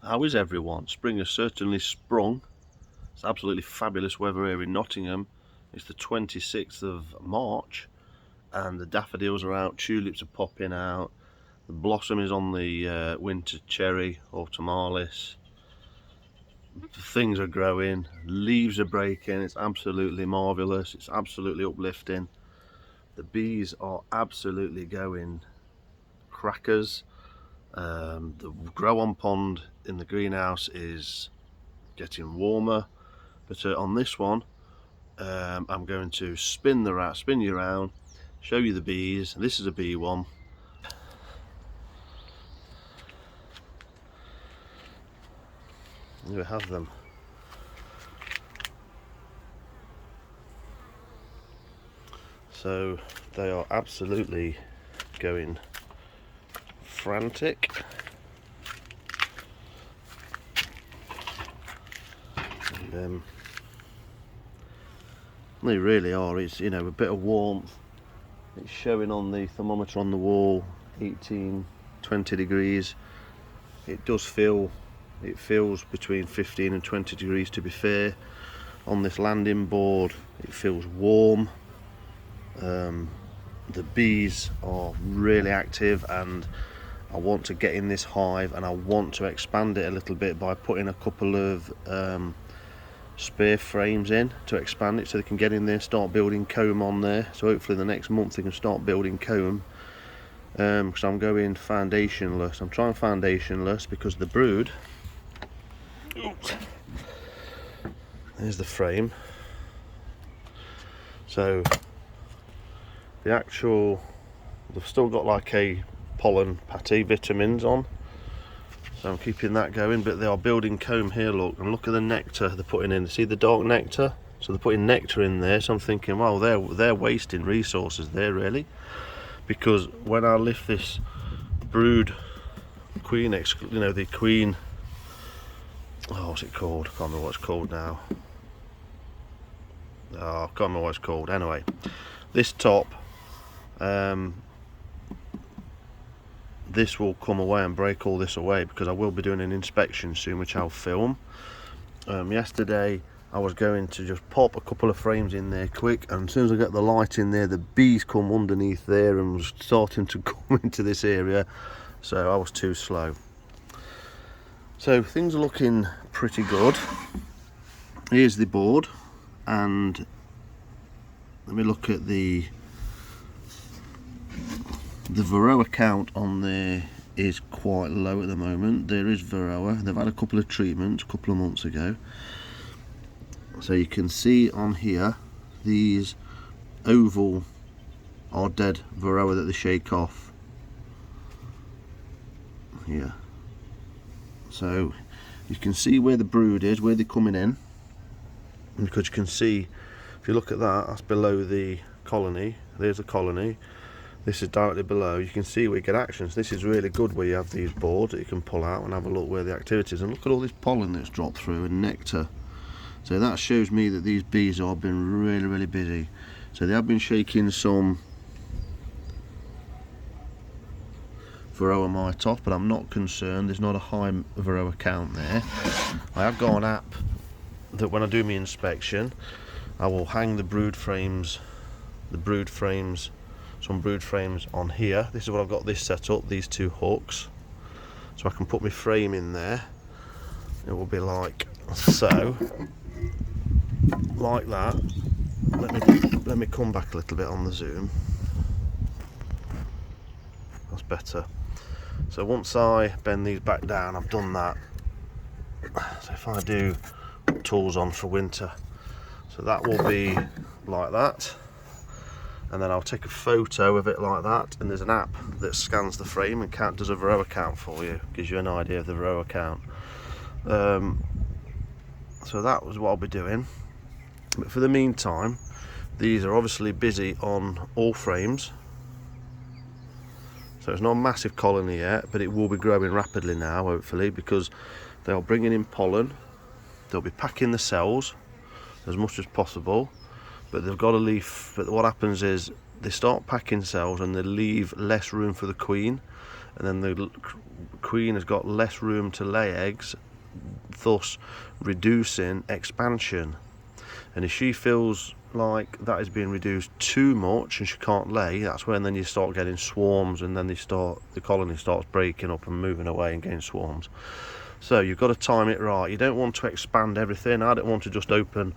How is everyone? Spring has certainly sprung. It's absolutely fabulous weather here in Nottingham. It's the 26th of March and the daffodils are out, tulips are popping out, the blossom is on the winter cherry, autumnalis. Things are growing, leaves are breaking. It's absolutely marvellous, it's absolutely uplifting. The bees are absolutely going crackers. The grow on pond in the greenhouse is getting warmer, but on this one I'm going to spin you around, show you the bees. This is a bee one. Here we have them. So they are absolutely going frantic. And, they really are. It's, you know, a bit of warmth. It's showing on the thermometer on the wall 18, 20 degrees. It does feel, it feels between 15 and 20 degrees to be fair. On this landing board it feels warm. The bees are really active and I want to get in this hive and I want to expand it a little bit by putting a couple of spare frames in to expand it so they can get in there, start building comb on there. So hopefully the next month they can start building comb, because I'm going foundationless. I'm trying foundationless because the brood, there's the frame, so the actual, they've still got like a pollen patty vitamins on, so I'm keeping that going, but they are building comb here. Look, and look at the nectar they're putting in. See the dark nectar? So they're putting nectar in there. So I'm thinking, well, they're wasting resources there really, because when I lift this brood queen, you know, the queen, oh, what's it called? I can't remember what it's called now. Oh, I can't remember what it's called. Anyway, this top, this will come away and break all this away, because I will be doing an inspection soon which I'll film. Yesterday I was going to just pop a couple of frames in there quick, and as soon as I get the light in there the bees come underneath there and was starting to come into this area, so I was too slow. So things are looking pretty good. Here's the board, and let me look at the Varroa count on there is quite low at the moment. There is Varroa. They've had a couple of treatments a couple of months ago. So you can see on here, these oval are dead Varroa that they shake off. Here. So you can see where the brood is, where they're coming in. Because you can see, if you look at that, that's below the colony. There's a colony. This is directly below. You can see where you get actions. This is really good where you have these boards that you can pull out and have a look where the activity is. And look at all this pollen that's dropped through and nectar. So that shows me that these bees have been really, really busy. So they have been shaking some Varroa mite off, but I'm not concerned. There's not a high Varroa count there. I have got an app that when I do my inspection, I will hang some brood frames on here. This is what I've got this set up, these two hooks, so I can put my frame in there. It will be like so, like that. Let me come back a little bit on the zoom. That's better. So once I bend these back down, I've done that. So if I do put tools on for winter, so that will be like that. And then I'll take a photo of it like that, and there's an app that scans the frame and does a Varroa count for you, gives you an idea of the Varroa count. So that was what I'll be doing, but for the meantime these are obviously busy on all frames, so it's not a massive colony yet, but it will be growing rapidly now hopefully, because they are bringing in pollen. They'll be packing the cells as much as possible, but they've got to leave. But what happens is they start packing cells and they leave less room for the queen, and then the queen has got less room to lay eggs, thus reducing expansion. And if she feels like that is being reduced too much and she can't lay, that's when then you start getting swarms, and then the colony starts breaking up and moving away and getting swarms. So you've got to time it right. You don't want to expand everything. I don't want to just open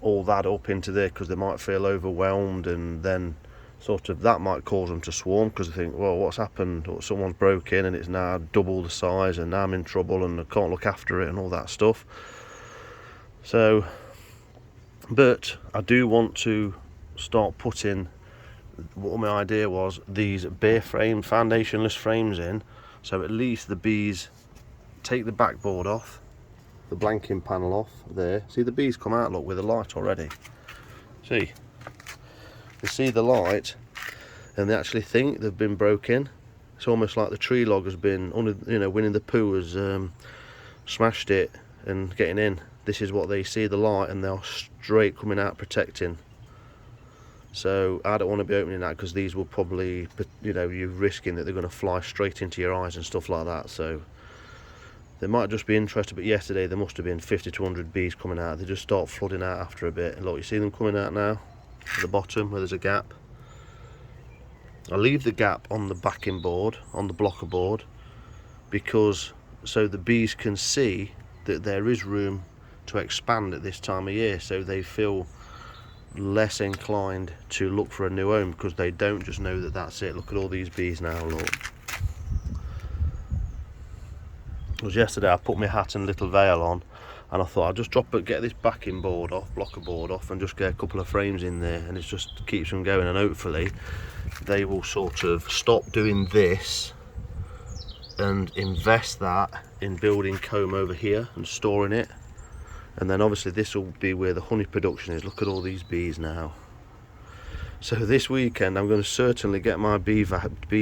all that up into there, because they might feel overwhelmed, and then sort of that might cause them to swarm, because they think, well, what's happened? Or someone's broke in and it's now double the size, and now I'm in trouble and I can't look after it and all that stuff. So, but I do want to start putting, what my idea was, these bare frame, foundationless frames in, so at least the bees take the backboard off, the blanking panel off there. See, the bees come out, look, with the light already. See, they see the light and they actually think they've been broken. It's almost like the tree log has been, you know, Winnie the Pooh has smashed it and getting in. This is what they see, the light, and they're straight coming out protecting. So I don't want to be opening that, because these will probably, you know, you're risking that they're going to fly straight into your eyes and stuff like that. So they might just be interested, but yesterday there must have been 50 to 100 bees coming out. They just start flooding out after a bit. And look, you see them coming out now at the bottom where there's a gap. I leave the gap on the backing board, on the blocker board, because so the bees can see that there is room to expand at this time of year, so they feel less inclined to look for a new home, because they don't just know that that's it. Look at all these bees now, look. Because yesterday I put my hat and little veil on, and I thought I'll just get this backing board off, blocker board off, and just get a couple of frames in there, and it just keeps them going, and hopefully they will sort of stop doing this and invest that in building comb over here and storing it. And then obviously this will be where the honey production is. Look at all these bees now. So this weekend I'm going to certainly get my bee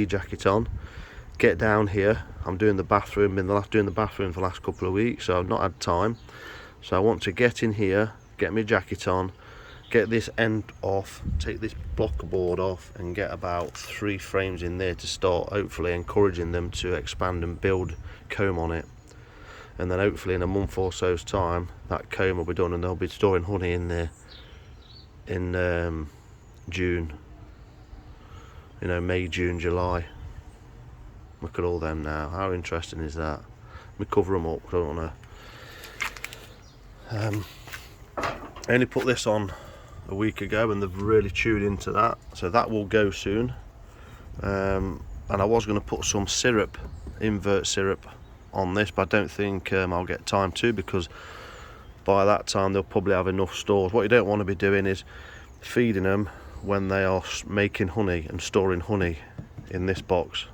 jacket on, get down here. I'm doing the bathroom, doing the bathroom for the last couple of weeks, so I've not had time. So I want to get in here, get my jacket on, get this end off, take this blocker board off, and get about 3 frames in there to start hopefully encouraging them to expand and build comb on it. And then hopefully in a month or so's time that comb will be done, and they'll be storing honey in there in June, you know, May, June, July. Look at all them now. How interesting is that? Let me cover them up, because I don't want to I only put this on a week ago and they've really chewed into that, so that will go soon. And I was going to put some syrup, invert syrup, on this, but I don't think I'll get time to, because by that time they'll probably have enough stores. What you don't want to be doing is feeding them when they are making honey and storing honey in this box.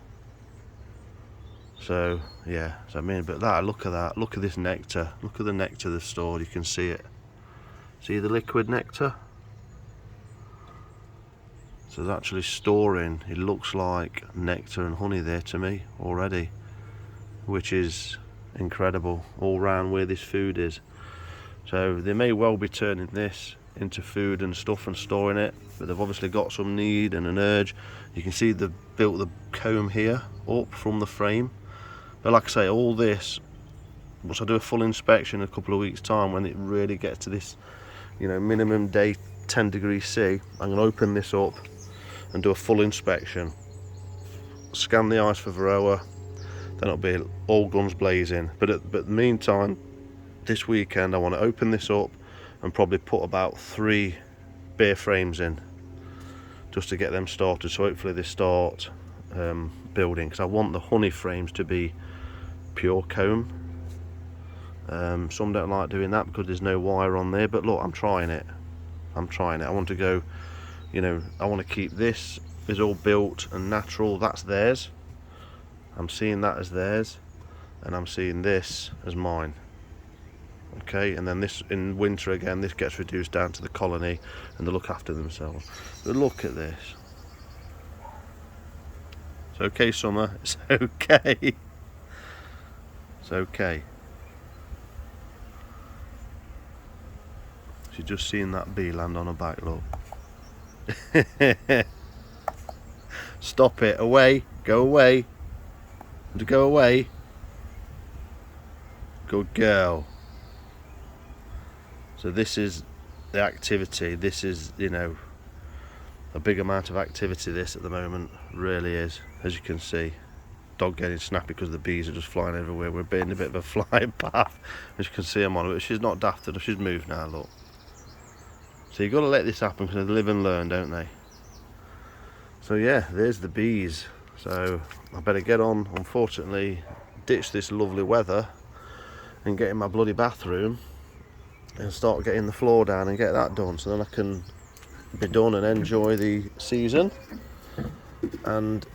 So yeah, so I mean, but that, look at that, look at this nectar, look at the nectar they've stored. You can see it, see the liquid nectar. So it's actually storing, it looks like nectar and honey there to me already, which is incredible all round where this food is. So they may well be turning this into food and stuff and storing it, but they've obviously got some need and an urge. You can see they've built the comb here up from the frame. But like I say, all this, once I do a full inspection in a couple of weeks time, when it really gets to this, you know, minimum day 10 degrees C, I'm going to open this up and do a full inspection, scan the ice for varroa. Then it'll be all guns blazing. But in the meantime, this weekend I want to open this up and probably put about 3 bare frames in, just to get them started. So hopefully they start building, because I want the honey frames to be pure comb. Some don't like doing that because there's no wire on there, but look, I'm trying it. I want to go, you know, I want to keep this is all built and natural. That's theirs. I'm seeing that as theirs, and I'm seeing this as mine. Okay, and then this in winter again, this gets reduced down to the colony and they look after themselves. But look at this. It's okay, Summer. It's okay. It's okay. She's just seen that bee land on her back, look. Stop it. Away. Go away. To go away. Good girl. So this is the activity. This is, you know, a big amount of activity this at the moment, really is, as you can see. Dog getting snappy because the bees are just flying everywhere. We're being a bit of a flying path, as you can see I'm on it, but she's not daft enough, she's moved now, look. So you've got to let this happen because they live and learn, don't they? So yeah, there's the bees. So I better get on, unfortunately, ditch this lovely weather and get in my bloody bathroom and start getting the floor down and get that done, so then I can be done and enjoy the season and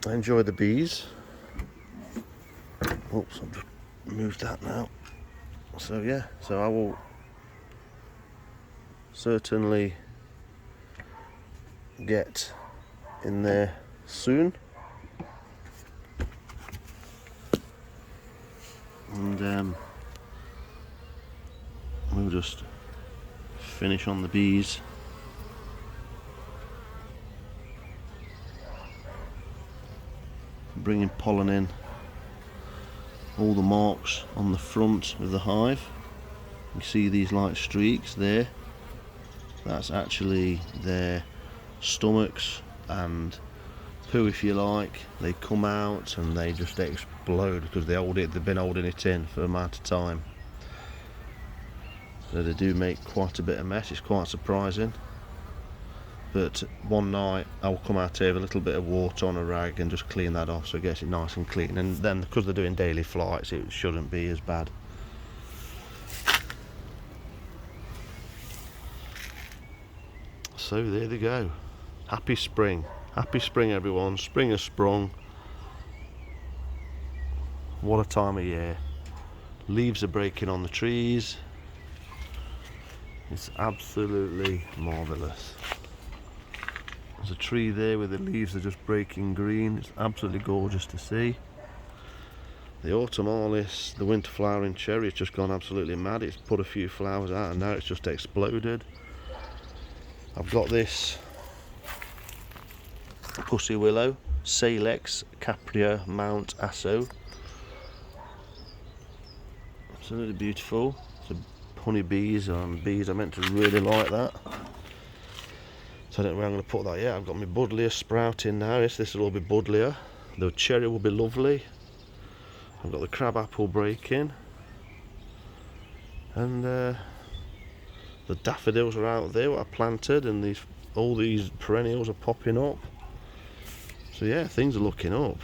enjoy the bees. Oops, I've just moved that now. So yeah, so I will certainly get in there soon, and we'll just finish on the bees. Bringing pollen in all the marks on the front of the hive. You see these light streaks there, that's actually their stomachs and poo, if you like. They come out and they just explode because they've been holding it in for an amount of time. So they do make quite a bit of mess. It's quite surprising. But one night I'll come out here with a little bit of water on a rag and just clean that off so it gets it nice and clean, and then because they're doing daily flights it shouldn't be as bad. So there they go. Happy spring everyone. Spring has sprung. What a time of year. Leaves are breaking on the trees. It's absolutely marvellous. There's a tree there where the leaves are just breaking green. It's absolutely gorgeous to see. The autumnalis, the winter flowering cherry, has just gone absolutely mad. It's put a few flowers out and now it's just exploded. I've got this pussy willow, Salix Capria Mount Asso. Absolutely beautiful. So honeybees and bees are meant to really like that. So I don't know where I'm going to put that yet. I've got my buddleia sprouting now. Yes, this will all be buddleia. The cherry will be lovely. I've got the crabapple breaking. And the daffodils are out there, what I planted, and all these perennials are popping up. So yeah, things are looking up.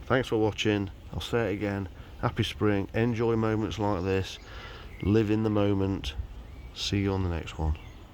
Thanks for watching. I'll say it again. Happy spring. Enjoy moments like this. Live in the moment. See you on the next one.